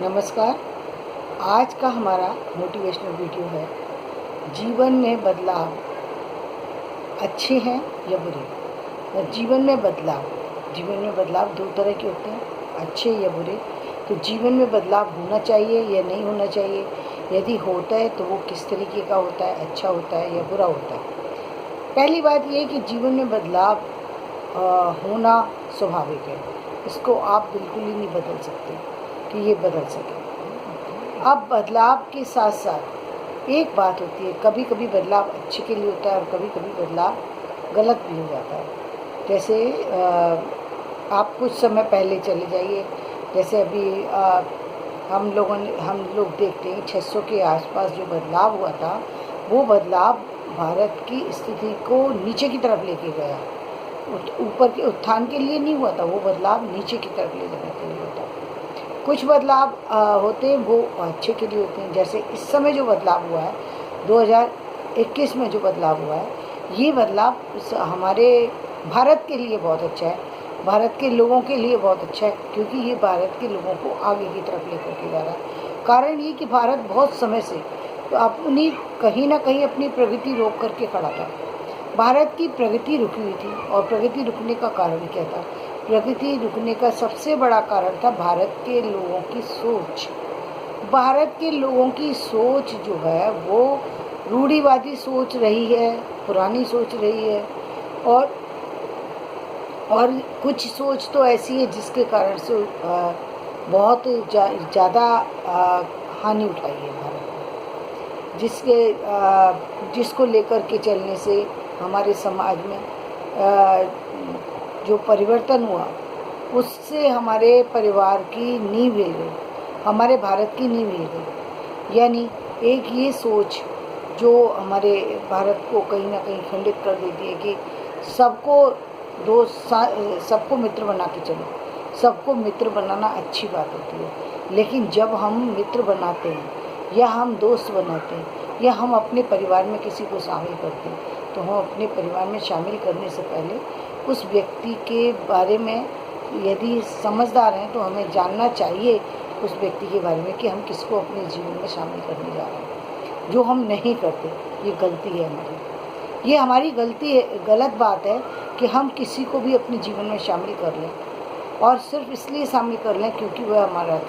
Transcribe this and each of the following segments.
नमस्कार। आज का हमारा मोटिवेशनल वीडियो है, जीवन में बदलाव अच्छे हैं या बुरे। और जीवन में बदलाव दो तरह के होते हैं, अच्छे या बुरे। तो जीवन में बदलाव होना चाहिए या नहीं होना चाहिए, यदि होता है तो वो किस तरीके का होता है, अच्छा होता है या बुरा होता है। पहली बात ये है कि जीवन में बदलाव होना स्वाभाविक है, इसको आप बिल्कुल ही नहीं बदल सकते कि ये बदल सके। अब बदलाव के साथ साथ एक बात होती है, कभी कभी बदलाव अच्छे के लिए होता है और कभी कभी बदलाव गलत भी हो जाता है। जैसे आप कुछ समय पहले चले जाइए, जैसे अभी हम लोग देखते हैं 600 के आसपास जो बदलाव हुआ था, वो बदलाव भारत की स्थिति को नीचे की तरफ लेके गया। ऊपर के उत्थान के लिए नहीं हुआ था, वो बदलाव नीचे की तरफ ले जाने के लिए होता। कुछ बदलाव होते हैं वो अच्छे के लिए होते हैं। जैसे इस समय जो बदलाव हुआ है 2021 में जो बदलाव हुआ है, ये बदलाव हमारे भारत के लिए बहुत अच्छा है, भारत के लोगों के लिए बहुत अच्छा है, क्योंकि ये भारत के लोगों को आगे की तरफ लेकर के जा रहा है। कारण ये कि भारत बहुत समय से अपनी कहीं ना कहीं अपनी प्रगति रोक करके खड़ा था। भारत की प्रगति रुकी हुई थी, और प्रगति रुकने का कारण क्या था? प्रगति रुकने का सबसे बड़ा कारण था भारत के लोगों की सोच। भारत के लोगों की सोच जो है वो रूढ़िवादी सोच रही है, पुरानी सोच रही है, और कुछ सोच तो ऐसी है जिसके कारण से बहुत ज़्यादा हानि उठाई है भारत ने, जिसको लेकर के चलने से हमारे समाज में जो परिवर्तन हुआ, उससे हमारे परिवार की नींव हिल गई, हमारे भारत की नींव हिल गई। यानी एक ये सोच जो हमारे भारत को कहीं ना कहीं खंडित कर देती है कि सबको मित्र बना के चलो। सबको मित्र बनाना अच्छी बात होती है, लेकिन जब हम मित्र बनाते हैं या हम दोस्त बनाते हैं या हम अपने परिवार में किसी को शामिल करते हैं, तो हम अपने परिवार में शामिल करने से पहले उस व्यक्ति के बारे में यदि समझदार हैं तो हमें जानना चाहिए उस व्यक्ति के बारे में कि हम किसको अपने जीवन में शामिल करने जा रहे हैं। जो हम नहीं करते, ये गलती है हमारी, ये हमारी गलती है, गलत बात है कि हम किसी को भी अपने जीवन में शामिल कर लें, और सिर्फ इसलिए शामिल कर लें क्योंकि वह हमारा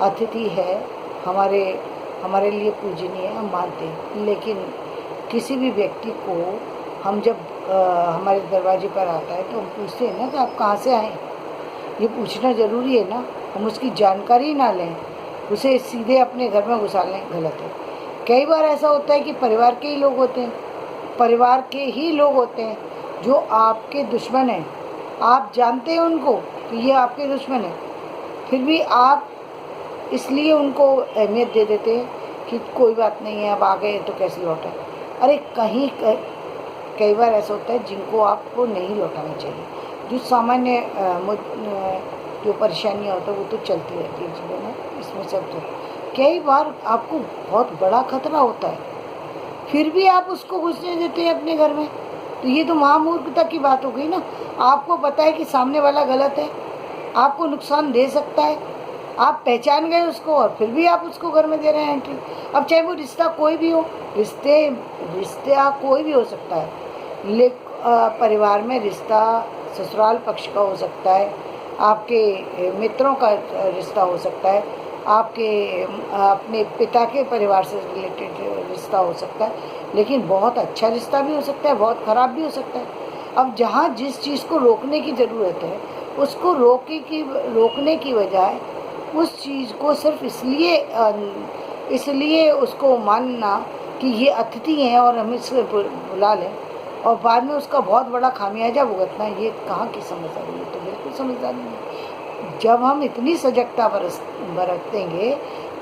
अतिथि है, हमारे लिए पूजनीय है, हम मानते हैं। लेकिन किसी भी व्यक्ति को हम जब हमारे दरवाजे पर आता है तो हम पूछते हैं ना कि आप कहाँ से आए, ये पूछना ज़रूरी है ना। हम उसकी जानकारी ना लें, उसे सीधे अपने घर में घुसा लें, गलत है। कई बार ऐसा होता है कि परिवार के ही लोग होते हैं जो आपके दुश्मन हैं। आप जानते हैं उनको कि ये आपके दुश्मन हैं, फिर भी आप इसलिए उनको अहमियत दे देते हैं कि कोई बात नहीं है, अब आ गए तो कैसे लौटें। अरे कई बार ऐसा होता है जिनको आपको नहीं लौटाना चाहिए। जो सामान्य जो परेशानियाँ होता है वो तो चलती रहती है जीवन में, इसमें सब तो कई बार आपको बहुत बड़ा खतरा होता है, फिर भी आप उसको घुसने देते हैं अपने घर में। तो ये तो महामूर्खता की बात हो गई ना। आपको पता है कि सामने वाला गलत है, आपको नुकसान दे सकता है, आप पहचान गए उसको, और फिर भी आप उसको घर में दे रहे हैं एंट्री। अब चाहे वो रिश्ता कोई भी हो, रिश्ता कोई भी हो सकता है, परिवार में रिश्ता ससुराल पक्ष का हो सकता है, आपके मित्रों का रिश्ता हो सकता है, आपके अपने पिता के परिवार से रिलेटेड रिश्ता हो सकता है, लेकिन बहुत अच्छा रिश्ता भी हो सकता है, बहुत ख़राब भी हो सकता है। अब जहाँ जिस चीज़ को रोकने की ज़रूरत है, उसको रोकने की बजाय उस चीज़ को सिर्फ इसलिए उसको मानना कि ये अतिथि हैं और हम इसको बुला लें, और बाद में उसका बहुत बड़ा खामियाजा भुगतना, ये कहाँ की समझदारी है? तो बिल्कुल समझदारी नहीं। जब हम इतनी सजगता बरतेंगे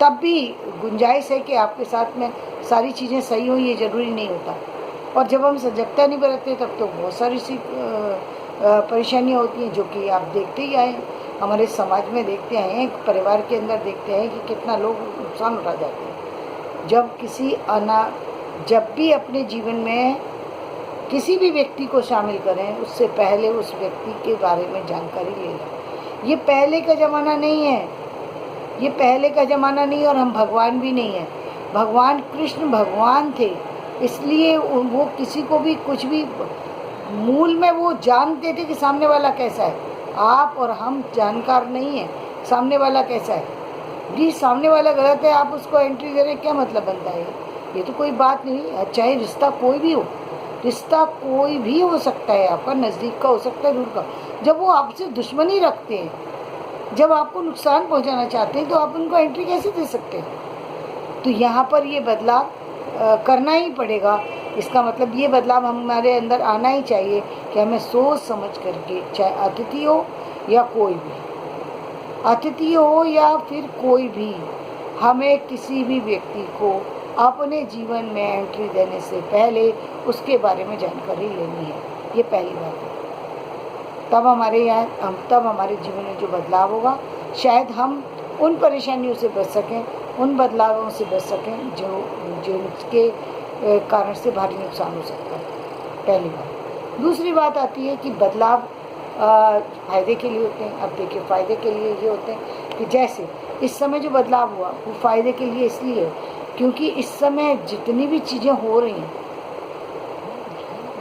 तब भी गुंजाइश है कि आपके साथ में सारी चीज़ें सही हों, ये ज़रूरी नहीं होता। और जब हम सजगता नहीं बरतते तब तो बहुत सारी सी परेशानियाँ होती हैं, जो कि आप देखते ही आए, हमारे समाज में देखते आए हैं, परिवार के अंदर देखते हैं कि कितना लोग नुकसान उठा जाते हैं। जब भी अपने जीवन में किसी भी व्यक्ति को शामिल करें, उससे पहले उस व्यक्ति के बारे में जानकारी ले लें। ये पहले का ज़माना नहीं है, ये पहले का ज़माना नहीं और हम भगवान भी नहीं हैं। भगवान कृष्ण भगवान थे, इसलिए वो किसी को भी कुछ भी मूल में वो जानते थे कि सामने वाला कैसा है। आप और हम जानकार नहीं हैं सामने वाला कैसा है। जी सामने वाला गलत है, आप उसको एंट्री दे रहे हैं, क्या मतलब बनता है? ये तो कोई बात नहीं। चाहे रिश्ता कोई भी हो, रिश्ता कोई भी हो सकता है, आपका नज़दीक का हो सकता है, दूर का। जब वो आपसे दुश्मनी रखते हैं, जब आपको नुकसान पहुंचाना चाहते हैं, तो आप उनको एंट्री कैसे दे सकते हैं? तो यहाँ पर ये बदलाव करना ही पड़ेगा। इसका मतलब ये बदलाव हमारे अंदर आना ही चाहिए कि हमें सोच समझ करके, चाहे अतिथि हो या कोई भी, अतिथि हो या फिर कोई भी, हमें किसी भी व्यक्ति को अपने जीवन में एंट्री देने से पहले उसके बारे में जानकारी लेनी है। ये पहली बात है। तब हमारे जीवन में जो बदलाव होगा, शायद हम उन परेशानियों से बच सकें, उन बदलावों से बच सकें जिनके कारण से भारी नुकसान हो सकता है। पहली बात। दूसरी बात आती है कि बदलाव फ़ायदे के लिए होते हैं। अब देखिए, फ़ायदे के लिए ये होते हैं कि जैसे इस समय जो बदलाव हुआ वो फ़ायदे के लिए इसलिए क्योंकि इस समय जितनी भी चीज़ें हो रही हैं,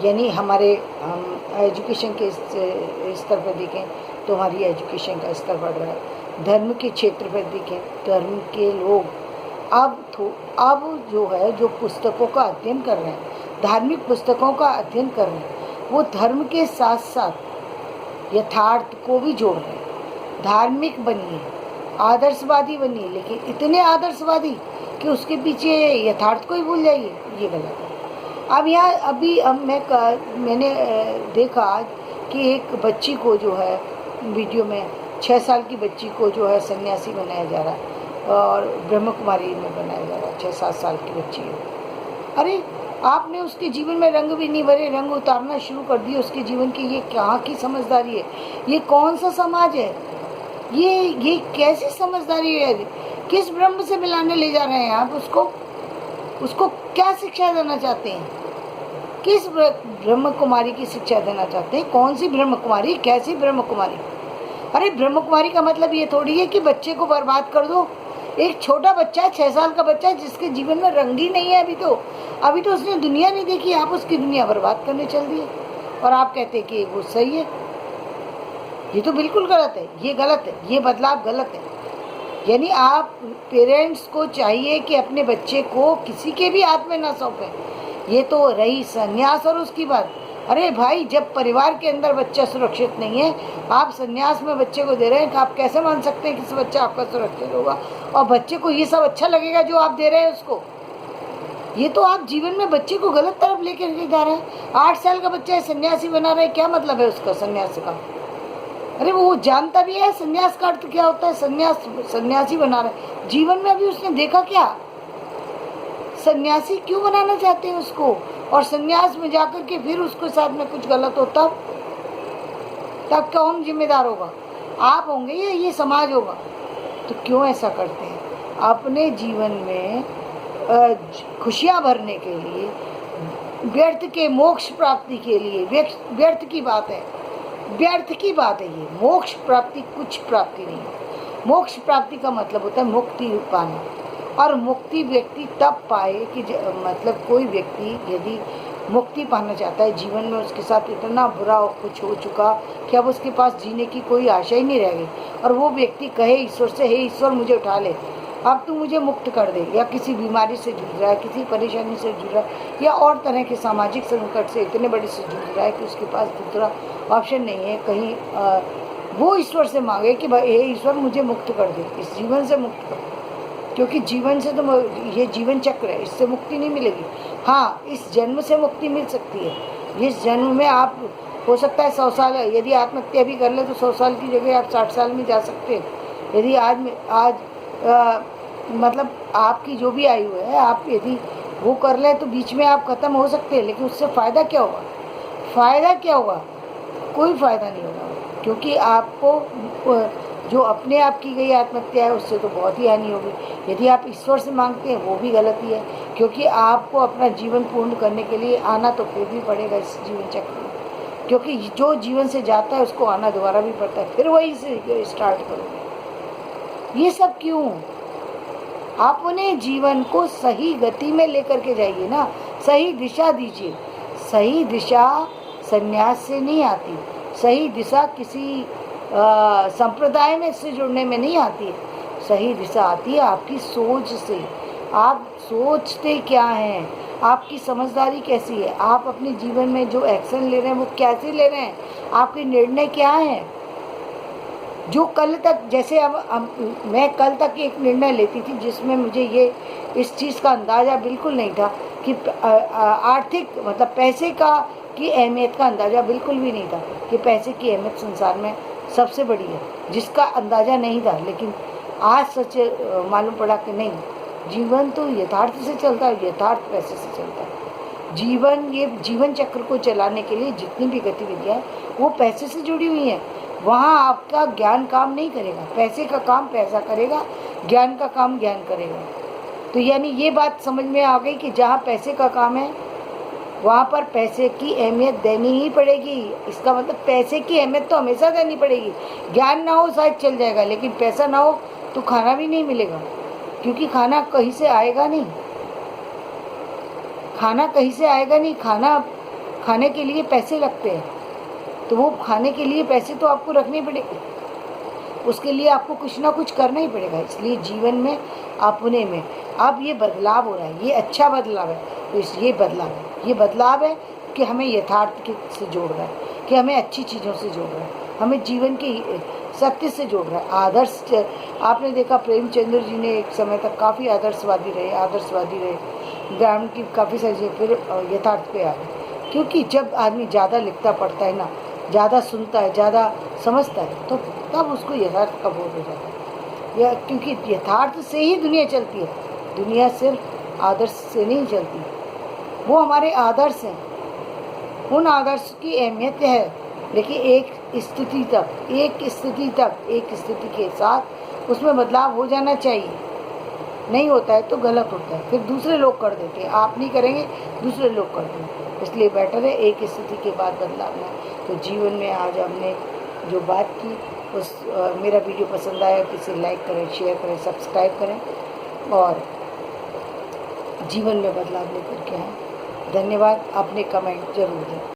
यानी हम एजुकेशन के स्तर पर देखें तो हमारी एजुकेशन का स्तर बढ़ रहा है। धर्म के क्षेत्र पर देखें, धर्म के लोग अब जो है, जो पुस्तकों का अध्ययन कर रहे हैं, धार्मिक पुस्तकों का अध्ययन कर रहे हैं, वो धर्म के साथ साथ यथार्थ को भी जोड़ रहे हैं। धार्मिक बनिए, आदर्शवादी बनिए, लेकिन इतने आदर्शवादी कि उसके पीछे यथार्थ को ही भूल जाइए, ये गलत है। अब मैंने देखा कि एक बच्ची को जो है वीडियो में 6 साल की बच्ची को जो है सन्यासी बनाया जा रहा है और ब्रह्म कुमारी में बनाया जा रहा है। 6-7 साल की बच्ची है। अरे आपने उसके जीवन में रंग भी नहीं भरे, रंग उतारना शुरू कर दिए उसके जीवन की। ये कहाँ की समझदारी है? ये कौन सा समाज है? ये कैसी समझदारी है? किस ब्रह्म से मिलाने ले जा रहे हैं आप उसको क्या शिक्षा देना चाहते हैं? किस ब्रह्म कुमारी की शिक्षा देना चाहते हैं? कौन सी ब्रह्म कुमारी? कैसी ब्रह्म कुमारी? अरे ब्रह्म कुमारी का मतलब ये थोड़ी है कि बच्चे को बर्बाद कर दो। एक छोटा बच्चा है, 6 साल का बच्चा है, जिसके जीवन में रंग ही नहीं है अभी तो उसने दुनिया नहीं देखी, आप उसकी दुनिया बर्बाद करने चल दिए और आप कहते हैं कि वो सही है। ये तो बिल्कुल गलत है, ये गलत है, ये बदलाव गलत है। यानी आप पेरेंट्स को चाहिए कि अपने बच्चे को किसी के भी हाथ में ना सौंपें। ये तो रही संन्यास और उसकी बात। अरे भाई, जब परिवार के अंदर बच्चा सुरक्षित नहीं है, आप संन्यास में बच्चे को दे रहे हैं, कि आप कैसे मान सकते हैं कि बच्चा आपका सुरक्षित होगा और बच्चे को ये सब अच्छा लगेगा जो आप दे रहे हैं उसको? ये तो आप जीवन में बच्चे को गलत तरफ लेकर जा रहे हैं। 8 साल का बच्चा है, सन्यासी बना रहे हैं, क्या मतलब है उसका सन्यास का? अरे वो जानता भी है सन्यास का अर्थ क्या होता है। सन्यासी बना रहे, जीवन में अभी उसने देखा क्या? सन्यासी क्यों बनाना चाहते हैं उसको? और सन्यास में जाकर के फिर उसके साथ में कुछ गलत होता, तब कौन जिम्मेदार होगा? आप होंगे या ये समाज होगा? तो क्यों ऐसा करते हैं? अपने जीवन में खुशियाँ भरने के लिए, व्यर्थ के मोक्ष प्राप्ति के लिए, व्यर्थ की बात है, व्यर्थ की बात है ये। मोक्ष प्राप्ति कुछ प्राप्ति नहीं है। मोक्ष प्राप्ति का मतलब होता है मुक्ति पाना, और मुक्ति व्यक्ति तब पाए कि मतलब कोई व्यक्ति यदि मुक्ति पाना चाहता है, जीवन में उसके साथ इतना बुरा कुछ हो चुका कि अब उसके पास जीने की कोई आशा ही नहीं रह गई, और वो व्यक्ति कहे ईश्वर से, हे ईश्वर मुझे उठा ले, अब तू मुझे मुक्त कर दे, या किसी बीमारी से जूझ रहा है, किसी परेशानी से जूझ रहा है, या और तरह के सामाजिक संकट से इतने बड़े से जूझ रहा है कि उसके पास दूसरा ऑप्शन नहीं है, कहीं वो ईश्वर से मांगे कि भाई हे ईश्वर मुझे मुक्त कर दे, इस जीवन से मुक्त कर दे, क्योंकि जीवन से तो ये जीवन चक्र है, इससे मुक्ति नहीं मिलेगी। हाँ, इस जन्म से मुक्ति मिल सकती है। इस जन्म में आप हो सकता है 100 साल, यदि आत्महत्या भी कर ले तो 100 साल की जगह आप 60 साल में जा सकते हैं। यदि आज मतलब आपकी जो भी आयु है, आप यदि वो कर लें तो बीच में आप ख़त्म हो सकते हैं, लेकिन उससे फ़ायदा क्या होगा? फ़ायदा क्या होगा? कोई फ़ायदा नहीं होगा, क्योंकि आपको जो अपने आप की गई आत्महत्या है उससे तो बहुत ही हानि होगी। यदि आप ईश्वर से मांगते हैं वो भी गलती है, क्योंकि आपको अपना जीवन पूर्ण करने के लिए आना तो फिर भी पड़ेगा इस जीवन चक्र में, क्योंकि जो जीवन से जाता है उसको आना दोबारा भी पड़ता है, फिर वही से स्टार्ट करोगे। ये सब क्यों? आप उन्हें जीवन को सही गति में लेकर के जाइए ना, सही दिशा दीजिए। सही दिशा संन्यास से नहीं आती, सही दिशा किसी संप्रदाय में से जुड़ने में नहीं आती है। सही दिशा आती है आपकी सोच से। आप सोचते क्या हैं, आपकी समझदारी कैसी है, आप अपने जीवन में जो एक्शन ले रहे हैं वो कैसे ले रहे हैं, आपके निर्णय क्या हैं। जो कल तक, जैसे अब मैं कल तक एक निर्णय लेती थी जिसमें मुझे ये इस चीज़ का अंदाज़ा बिल्कुल नहीं था कि आर्थिक मतलब पैसे की अहमियत का अंदाज़ा बिल्कुल भी नहीं था कि पैसे की अहमियत संसार में सबसे बड़ी है, जिसका अंदाज़ा नहीं था। लेकिन आज सच मालूम पड़ा कि नहीं, जीवन तो यथार्थ से चलता है, यथार्थ पैसे से चलता है। ये जीवन चक्र को चलाने के लिए जितनी भी गतिविधियाँ हैं वो पैसे से जुड़ी हुई हैं। वहाँ आपका ज्ञान काम नहीं करेगा, पैसे का काम पैसा करेगा, ज्ञान का काम ज्ञान करेगा। तो यानी ये बात समझ में आ गई कि जहाँ पैसे का काम है वहाँ पर पैसे की अहमियत देनी ही पड़ेगी। इसका मतलब पैसे की अहमियत तो हमेशा देनी पड़ेगी। ज्ञान ना हो शायद चल जाएगा, लेकिन पैसा ना हो तो खाना भी नहीं मिलेगा, क्योंकि खाना कहीं से आएगा नहीं। खाने के लिए पैसे लगते हैं, तो वो खाने के लिए पैसे तो आपको रखने पड़ेंगे, उसके लिए आपको कुछ ना कुछ करना ही पड़ेगा। इसलिए जीवन में अपने में अब ये बदलाव हो रहा है, ये अच्छा बदलाव है। तो ये बदलाव है कि हमें यथार्थ से जोड़ रहा है, कि हमें अच्छी चीज़ों से जोड़ रहा है, हमें जीवन के सत्य से जोड़ रहा है। आदर्श, आपने देखा प्रेमचंद्र जी ने एक समय तक काफ़ी आदर्शवादी रहे, ग्रामीण की काफ़ी सारी चीज़ें, फिर यथार्थ पे आ गए। क्योंकि जब आदमी ज़्यादा लिखता पढ़ता है ना, ज़्यादा सुनता है, ज़्यादा समझता है, तो तब उसको यथार्थ का बोध हो जाता है। क्योंकि यथार्थ से ही दुनिया चलती है, दुनिया सिर्फ आदर्श से नहीं चलती। वो हमारे आदर्श हैं, उन आदर्श की अहमियत है, लेकिन एक स्थिति के साथ उसमें बदलाव हो जाना चाहिए। नहीं होता है तो गलत होता है, फिर दूसरे लोग कर देते हैं, आप नहीं करेंगे दूसरे लोग कर देंगे। इसलिए बेटर है एक स्थिति के बाद बदलाव ना। तो जीवन में आज हमने जो बात की उस मेरा वीडियो पसंद आया तो इसे लाइक करें, शेयर करें, सब्सक्राइब करें और जीवन में बदलाव लेकर के आएँ। धन्यवाद। अपने कमेंट जरूर दें।